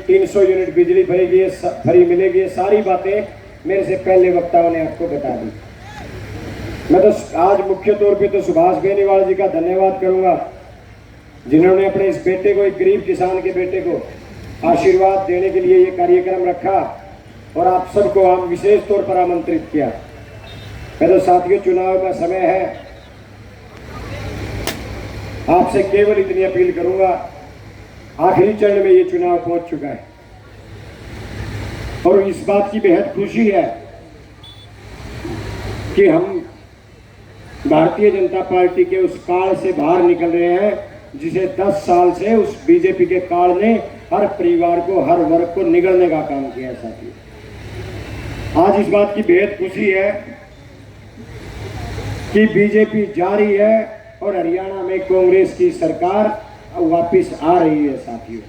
300 unit बिजली free मिलेगी, ये सारी बातें मेरे से पहले वक्ताओं ने आपको बता दी। मैं तो आज मुख्य तौर पे तो सुभाष बेनीवाल जी का धन्यवाद करूंगा, जिन्होंने अपने इस बेटे को, एक गरीब किसान के बेटे को आशीर्वाद देने के लिए ये कार्यक्रम रखा और आप सबको हम विशेष तौर पर आमंत्रित किया। मैं तो साथियों, चुनाव का समय है, आपसे केवल इतनी अपील करूंगा, आखिरी चरण में ये चुनाव पहुंच चुका है और इस बात की बेहद खुशी है कि हम भारतीय जनता पार्टी के उस काल से बाहर निकल रहे हैं जिसे 10 साल से उस बीजेपी के काल ने हर परिवार को, हर वर्ग को निगलने का काम किया है। साथियों, आज इस बात की बेहद खुशी है कि बीजेपी जारी है और हरियाणा में कांग्रेस की सरकार वापस आ रही है। साथियों,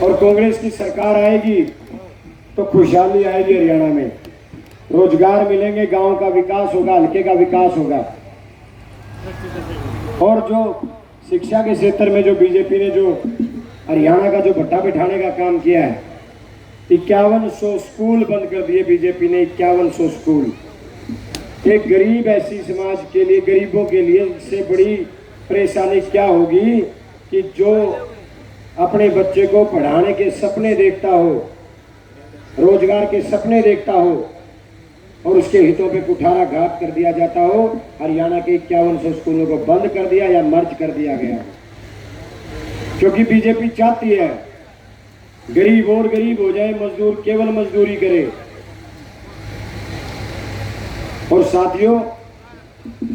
और कांग्रेस की सरकार आएगी तो खुशहाली आएगी हरियाणा में, रोजगार मिलेंगे, गांव का विकास होगा, हल्के का विकास होगा। और जो शिक्षा के क्षेत्र में जो बीजेपी ने जो हरियाणा का जो भट्टा बिठाने का काम किया है, 5100 स्कूल बंद कर दिए बीजेपी ने, 5100 स्कूल। एक गरीब ऐसी समाज के लिए, गरीबों के लिए इससे बड़ी परेशानी क्या होगी कि जो अपने बच्चे को पढ़ाने के सपने देखता हो, रोजगार के सपने देखता हो और उसके हितों पे कुठाराघात कर दिया जाता हो। हरियाणा के 5100 स्कूलों को बंद कर दिया या मर्ज कर दिया गया, क्योंकि बीजेपी चाहती है गरीब और गरीब हो जाए, मजदूर केवल मजदूरी करे। और साथियों,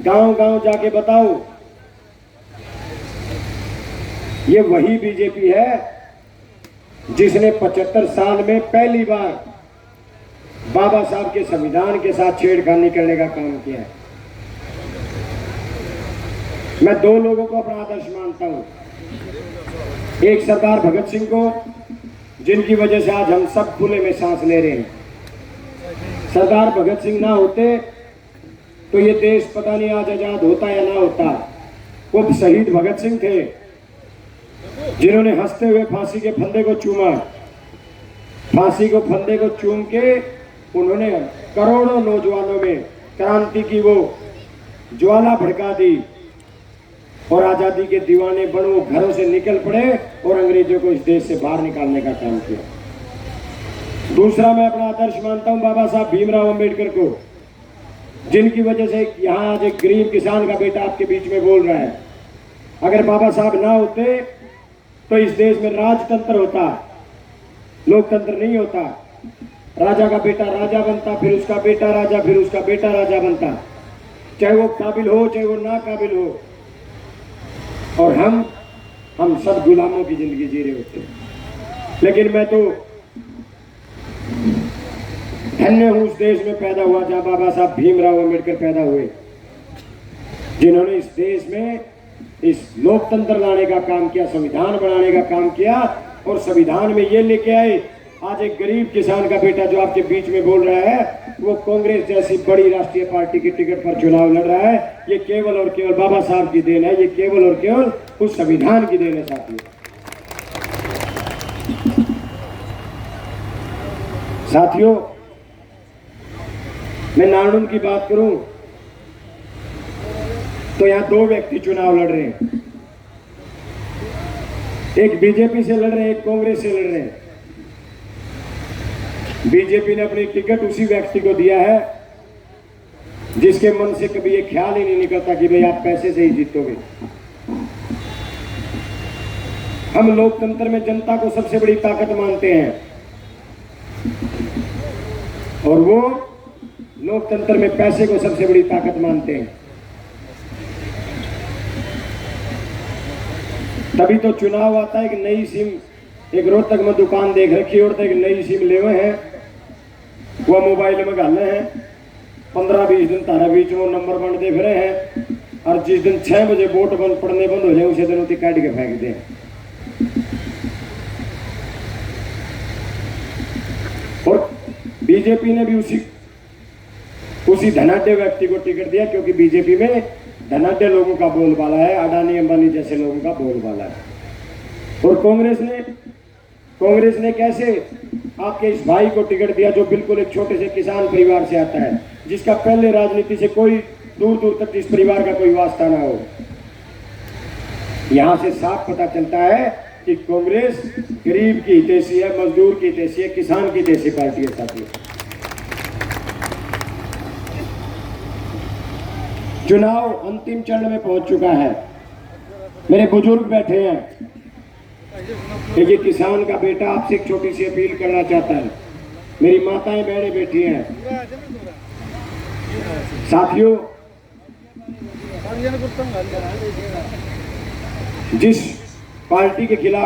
गांव-गांव जाके बताओ, ये वही बीजेपी है जिसने 75 साल में पहली बार बाबा साहब के संविधान के साथ छेड़खानी करने का काम किया है। मैं 2 लोगों को अपना आदर्श मानता हूं, एक सरदार भगत सिंह को, जिनकी वजह से आज हम सब खुले में सांस ले रहे हैं। सरदार भगत सिंह ना होते तो ये देश पता नहीं आज आजाद होता या ना होता। वो शहीद भगत सिंह थे जिन्होंने हंसते हुए फांसी के फंदे को चूमा, फांसी को फंदे को चूम के उन्होंने करोड़ों नौजवानों में क्रांति की वो ज्वाला भड़का दी और आजादी के दीवाने बन वो घरों से निकल पड़े और अंग्रेजों को इस देश से बाहर निकालने का काम किया। दूसरा, मैं अपना आदर्श मानता हूं बाबा साहब भीमराव अंबेडकर को, जिनकी वजह से यहाँ आज एक गरीब किसान का बेटा आपके बीच में बोल रहा है। अगर बाबा साहब ना होते तो इस देश में राजतंत्र होता, लोकतंत्र नहीं होता। राजा का बेटा राजा बनता, फिर उसका बेटा राजा, फिर उसका बेटा राजा बनता, चाहे वो काबिल हो चाहे वो ना काबिल हो। और हम सब गुलामों की जिंदगी जी रहे होते। लेकिन मैं तो धन्य हूं उस देश में पैदा हुआ जहां बाबा साहब भीमराव अंबेडकर पैदा हुए, जिन्होंने इस देश में इस लोकतंत्र लाने का काम किया, संविधान बनाने का काम किया और संविधान में ये लेके आए। आज एक गरीब किसान का बेटा जो आपके बीच में बोल रहा है, वो कांग्रेस जैसी बड़ी राष्ट्रीय पार्टी की टिकट पर चुनाव लड़ रहा है, ये केवल और केवल बाबा साहब की देन है, ये केवल और केवल उस संविधान की देन है। साथियों, मैं नारनौल की बात करूं तो यहां 2 व्यक्ति चुनाव लड़ रहे हैं, एक बीजेपी से लड़ रहे हैं, एक कांग्रेस से लड़ रहे हैं। बीजेपी ने अपनी टिकट उसी व्यक्ति को दिया है जिसके मन से कभी ये ख्याल ही नहीं निकलता कि भाई आप पैसे से ही जीतोगे। हम लोकतंत्र में जनता को सबसे बड़ी ताकत मानते हैं और वो लोकतंत्र में पैसे को सबसे बड़ी ताकत मानते हैं। तभी तो चुनाव आता है कि नई सिम, एक रोहतक में दुकान देख रखी और एक नई सिम ले हुए हैं, वो मोबाइल में गाले हैं, 15-20 दिन तारा बीच में नंबर बंद देख रहे हैं और जिस दिन 6 बजे वोट बंद पड़ने बंद हो जाए उसे दिन उसी काट के फेंक दें। और बीजेपी ने भी उसी धनाढ्य व्यक्ति को टिकट दिया, क्योंकि बीजेपी में धनाढ्य लोगों का बोलबाला है, अडानी अंबानी जैसे लोगों का बोलबाला है। और कांग्रेस ने कांग्रेस ने कैसे आपके इस भाई को टिकट दिया जो बिल्कुल एक छोटे से किसान परिवार से आता है, जिसका पहले राजनीति से कोई दूर दूर तक इस परिवार का कोई वास्ता ना हो। यहां से साफ पता चलता है कि कांग्रेस गरीब की हितैषी है, मजदूर की हितैषी है, किसान की हितैषी पार्टी है साथियों। चुनाव अंतिम चरण में पहुंच चुका है। मेरे बुजुर्ग बैठे हैं, ये किसान का बेटा आपसे एक छोटी सी अपील करना चाहता है। मेरी माताएं बहनें बैठी हैं। साथियों, जिस पार्टी के खिलाफ